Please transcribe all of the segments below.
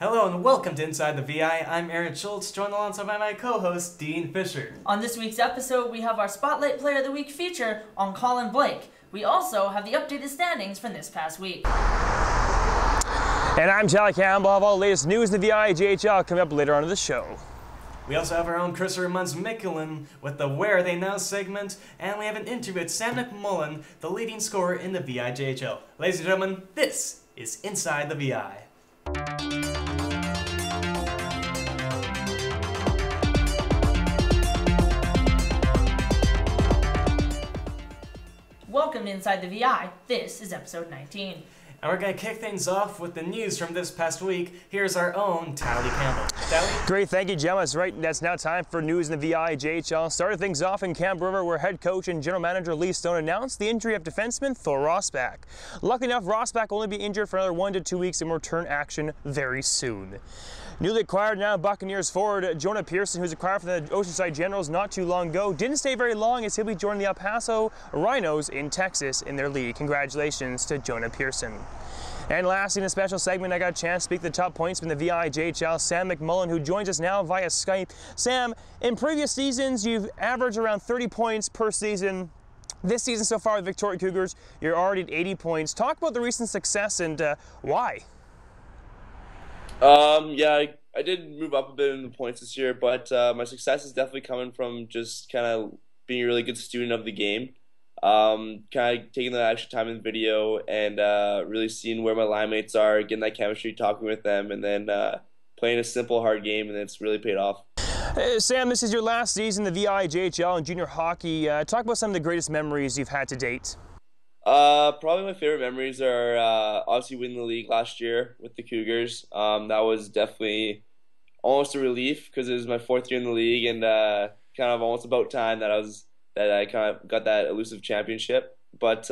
Hello and welcome to Inside the VI. I'm Aaron Schultz, joined alongside by my co-host, Dean Fisher. On this week's episode, we have our Spotlight Player of the Week feature on Colin Blake. We also have the updated standings from this past week. And I'm Tali, Campbell. I'll have all the latest news in the VIJHL coming up later on in the show. We also have our own Sam McMullen with the Where Are They Now segment, and we have an interview with Sam McMullen, the leading scorer in the VIJHL. Ladies and gentlemen, this is Inside the VI. Welcome to Inside the VI. This is episode 19. And we're going to kick things off with the news from this past week. Here's our own Tali Campbell. Tali? Great, thank you, Gemma. That's right, that's now time for news in the VIJHL. Started things off in Camp River, where head coach and general manager Lee Stone announced the injury of defenseman Thor Rosbach. Luckily enough, Rosbach will only be injured for another 1 to 2 weeks and will return action very soon. Newly acquired now Buccaneers forward Jonah Pearson, who's acquired from the Oceanside Generals not too long ago, didn't stay very long as he'll be joining the El Paso Rhinos in Texas in their league. Congratulations to Jonah Pearson. And lastly, in a special segment, I got a chance to speak to the top points from the VIJHL, Sam McMullen, who joins us now via Skype. Sam, in previous seasons, you've averaged around 30 points per season. This season so far with Victoria Cougars, you're already at 80 points. Talk about the recent success and why. Yeah, I did move up a bit in the points this year, but my success is definitely coming from just kind of being a really good student of the game. Kind of taking the extra time in video and really seeing where my line mates are, getting that chemistry, talking with them, and then playing a simple, hard game, and it's really paid off. Sam, this is your last season in the VIJHL and junior hockey. Talk about some of the greatest memories you've had to date. Probably my favorite memories are obviously winning the league last year with the Cougars. That was definitely almost a relief because it was my 4th year in the league and kind of almost about time that I kind of got that elusive championship. But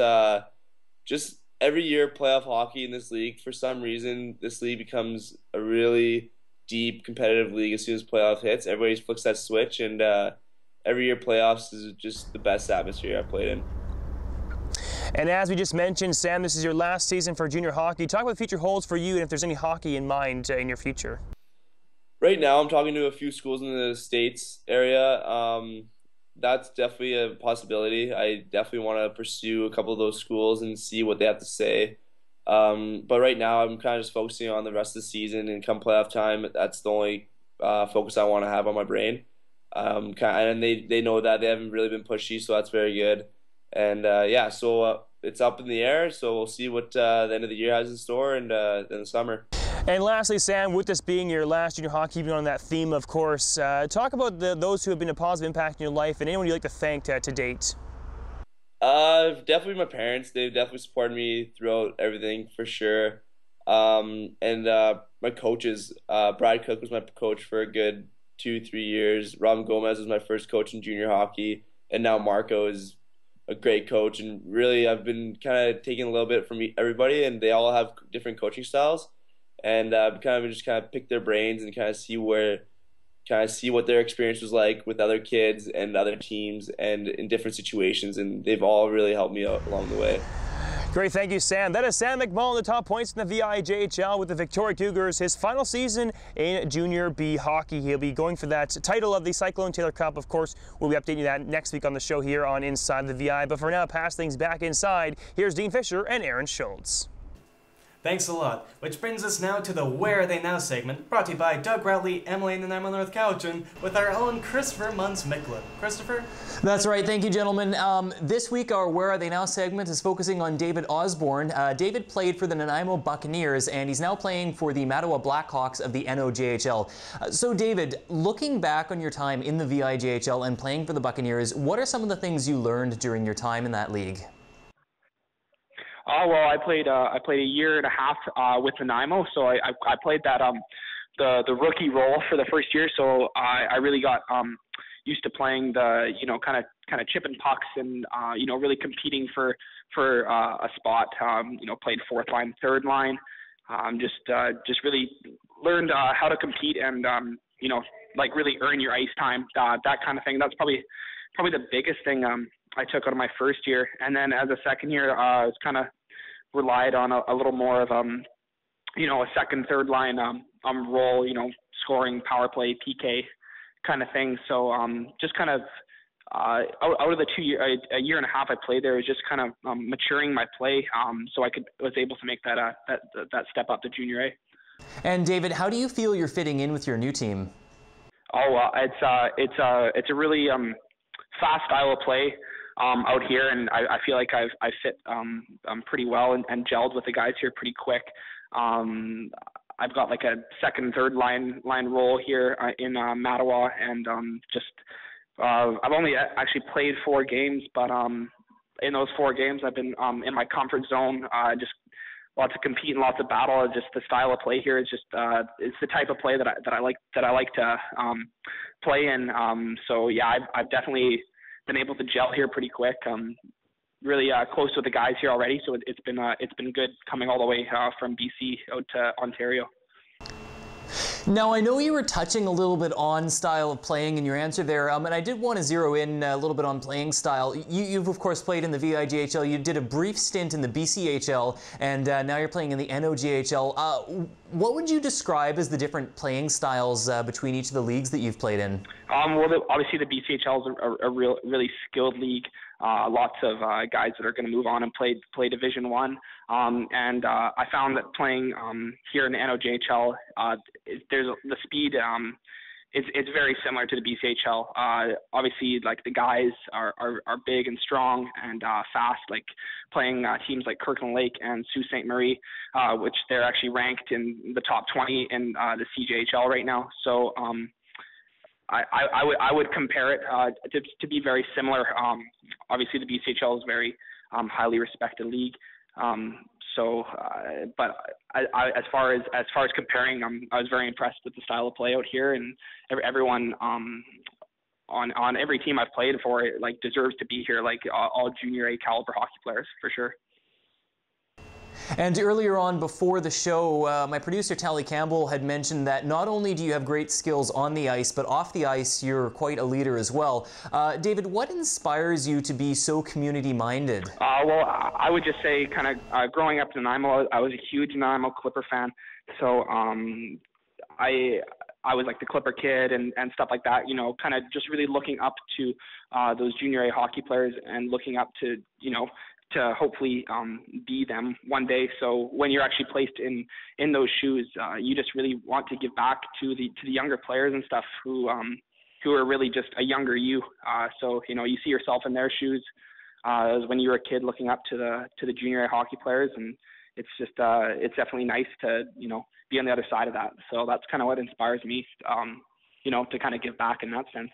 just every year playoff hockey in this league, for some reason, this league becomes a really deep competitive league as soon as playoff hits. Everybody flicks that switch, and every year playoffs is just the best atmosphere I've played in. And as we just mentioned, Sam, this is your last season for junior hockey. Talk about what the future holds for you and if there's any hockey in mind in your future. Right now, I'm talking to a few schools in the States area. That's definitely a possibility. I definitely want to pursue a couple of those schools and see what they have to say. But right now, I'm kind of just focusing on the rest of the season, and come playoff time, that's the only focus I want to have on my brain. And they know that. They haven't really been pushy, so that's very good. And yeah, so it's up in the air, so we'll see what the end of the year has in store and in the summer. And lastly, Sam, with this being your last junior hockey, keeping on that theme, of course, talk about those who have been a positive impact in your life and anyone you'd like to thank to date. Definitely my parents. They've definitely supported me throughout everything, for sure. And my coaches. Brad Cook was my coach for a good 2-3 years. Robin Gomez was my first coach in junior hockey. And now Marco is a great coach. And really, I've been kind of taking a little bit from everybody, and they all have different coaching styles. And kind of pick their brains and kind of see what their experience was like with other kids and other teams and in different situations, and they've all really helped me out along the way. Great, thank you, Sam. That is Sam McMullen, the top points in the VIJHL with the Victoria Cougars, his final season in Junior B hockey. He'll be going for that title of the Cyclone Taylor Cup. Of course, we'll be updating you that next week on the show here on Inside the VI. But for now, pass things back inside. Here's Dean Fisher and Aaron Schultz. Thanks a lot. Which brings us now to the Where Are They Now segment, brought to you by Doug Routley, Emily, and I'm on North Cowichan, with our own Christopher Munns-Micklin. Christopher? That's right. Thank you, gentlemen. This week, our Where Are They Now segment is focusing on David Osborne. David played for the Nanaimo Buccaneers, and he's now playing for the Mattawa Blackhawks of the NOJHL. So, David, looking back on your time in the VIJHL and playing for the Buccaneers, what are some of the things you learned during your time in that league? Oh, well, I played a year and a half with Nanaimo, so I played that the rookie role for the first year. So I really got used to playing the kind of chipping pucks and really competing for a spot. Played 4th line, 3rd line. Just really learned how to compete and really earn your ice time. That kind of thing. That's probably the biggest thing I took out of my first year. And then as a second year, I was kind of relied on a little more of a second, third line role, scoring, power play, PK kind of thing. So just kind of out of the a year and a half I played there, was just kind of maturing my play, so I was able to make that step up to junior A. And David, how do you feel you're fitting in with your new team? Oh, it's a really fast style of play out here, and I feel like I fit pretty well and gelled with the guys here pretty quick. I've got like a second, third line role here in Mattawa, and I've only actually played 4 games, but in those 4 games I've been in my comfort zone. Just lots of compete and lots of battle. Just the style of play here is just it's the type of play that I like to play in. So yeah, I've definitely been able to gel here pretty quick. Really close with the guys here already, so it's been good coming all the way from BC out to Ontario. Now, I know you were touching a little bit on style of playing in your answer there, and I did want to zero in a little bit on playing style. You've, of course, played in the VIJHL. You did a brief stint in the BCHL, and now you're playing in the NOJHL. What would you describe as the different playing styles between each of the leagues that you've played in? Well, obviously the BCHL is a really skilled league. Lots of guys that are going to move on and play Division One, and I found that playing here in the NOJHL, there's the speed. It's very similar to the BCHL. Obviously, like the guys are big and strong and fast. Like playing teams like Kirkland Lake and Sault Ste. Marie, which they're actually ranked in the top 20 in the CJHL right now. So I would compare it to be very similar. Obviously, the BCHL is a very highly respected league. But as far as comparing, I was very impressed with the style of play out here, and everyone on every team I've played for like deserves to be here. Like all junior A caliber hockey players for sure. And earlier on, before the show, my producer Tali Campbell had mentioned that not only do you have great skills on the ice, but off the ice you're quite a leader as well. David, what inspires you to be so community-minded? Well, I would just say kind of growing up in Nanaimo, I was a huge Nanaimo Clipper fan. So I was like the Clipper kid and stuff like that, kind of just really looking up to those junior A hockey players and looking up to, to hopefully be them one day. So when you're actually placed in those shoes, you just really want to give back to the younger players and stuff who are really just a younger you. So you see yourself in their shoes as when you were a kid looking up to the junior A hockey players, and it's just it's definitely nice to be on the other side of that. So that's kind of what inspires me, to kind of give back in that sense.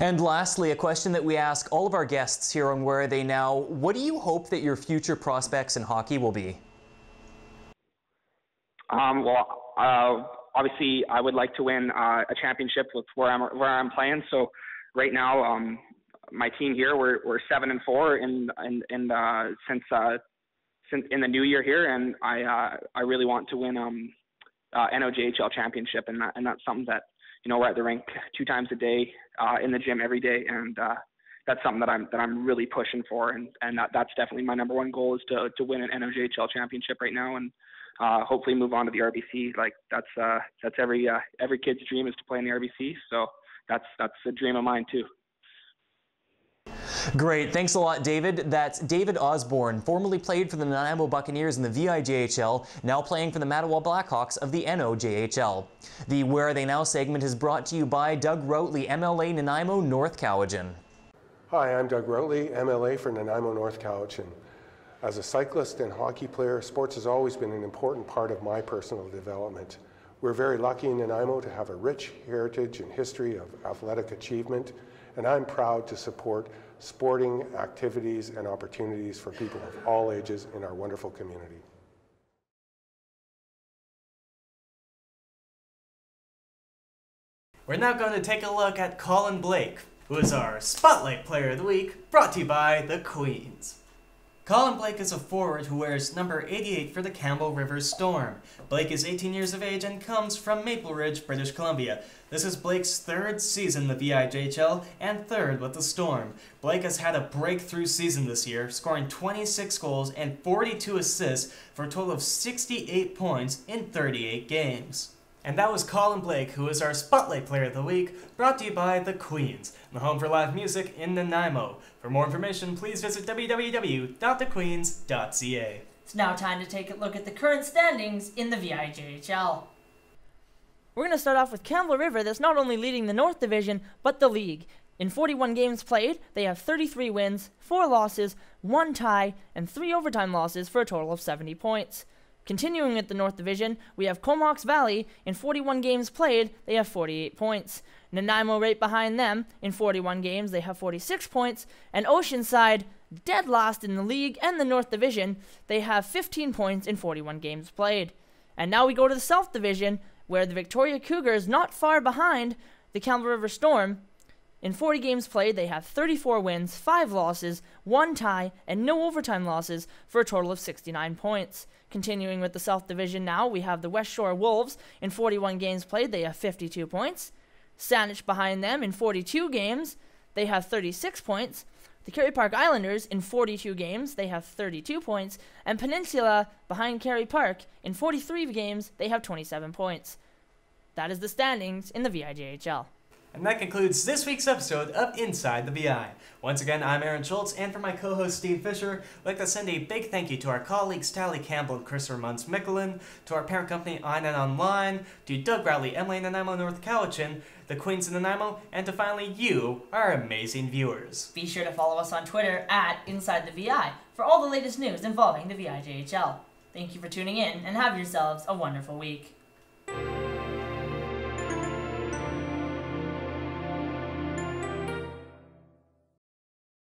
And lastly, a question that we ask all of our guests here on Where Are They Now: what do you hope that your future prospects in hockey will be? Obviously, I would like to win a championship with where I'm playing. So right now, my team here, we're 7-4 since in the new year here, and I really want to win NOJHL championship, and that's something that we're at the rink 2 times a day, in the gym every day, and that's something that I'm really pushing for, and that's definitely my number one goal, is to win an NOJHL championship right now, and hopefully move on to the RBC. Like that's every kid's dream, is to play in the RBC. So that's a dream of mine too. Great. Thanks a lot, David. That's David Osborne, formerly played for the Nanaimo Buccaneers in the VIJHL, now playing for the Mattawa Blackhawks of the NOJHL. The Where Are They Now segment is brought to you by Doug Routley, MLA Nanaimo, North Cowichan. Hi, I'm Doug Routley, MLA for Nanaimo, North Cowichan. As a cyclist and hockey player, sports has always been an important part of my personal development. We're very lucky in Nanaimo to have a rich heritage and history of athletic achievement, and I'm proud to support sporting activities and opportunities for people of all ages in our wonderful community. We're now going to take a look at Colin Blake, who is our Spotlight Player of the Week, brought to you by the Queens. Colin Blake is a forward who wears number 88 for the Campbell River Storm. Blake is 18 years of age and comes from Maple Ridge, British Columbia. This is Blake's third season in the VIJHL and third with the Storm. Blake has had a breakthrough season this year, scoring 26 goals and 42 assists for a total of 68 points in 38 games. And that was Colin Blake, who is our Spotlight Player of the Week, brought to you by The Queens, the home for live music in Nanaimo. For more information, please visit www.thequeens.ca. It's now time to take a look at the current standings in the VIJHL. We're going to start off with Campbell River, that's not only leading the North Division, but the league. In 41 games played, they have 33 wins, 4 losses, 1 tie, and 3 overtime losses for a total of 70 points. Continuing with the North Division, we have Comox Valley. In 41 games played, they have 48 points. Nanaimo right behind them. In 41 games, they have 46 points. And Oceanside, dead last in the league and the North Division, they have 15 points in 41 games played. And now we go to the South Division, where the Victoria Cougars, not far behind the Campbell River Storm. In 40 games played, they have 34 wins, 5 losses, 1 tie, and no overtime losses for a total of 69 points. Continuing with the South Division now, we have the West Shore Wolves. In 41 games played, they have 52 points. Saanich behind them in 42 games, they have 36 points. The Kerry Park Islanders in 42 games, they have 32 points. And Peninsula behind Kerry Park in 43 games, they have 27 points. That is the standings in the VIJHL. And that concludes this week's episode of Inside the VI. Once again, I'm Aaron Schultz, and for my co-host Steve Fisher, I'd like to send a big thank you to our colleagues Tali, Campbell, and Chris McMullen, to our parent company iNet Online, to Doug Bradley, Emily Nanaimo, North Cowichan, the Queens in Nanaimo, and to finally you, our amazing viewers. Be sure to follow us on Twitter at Inside the VI for all the latest news involving the VIJHL. Thank you for tuning in, and have yourselves a wonderful week.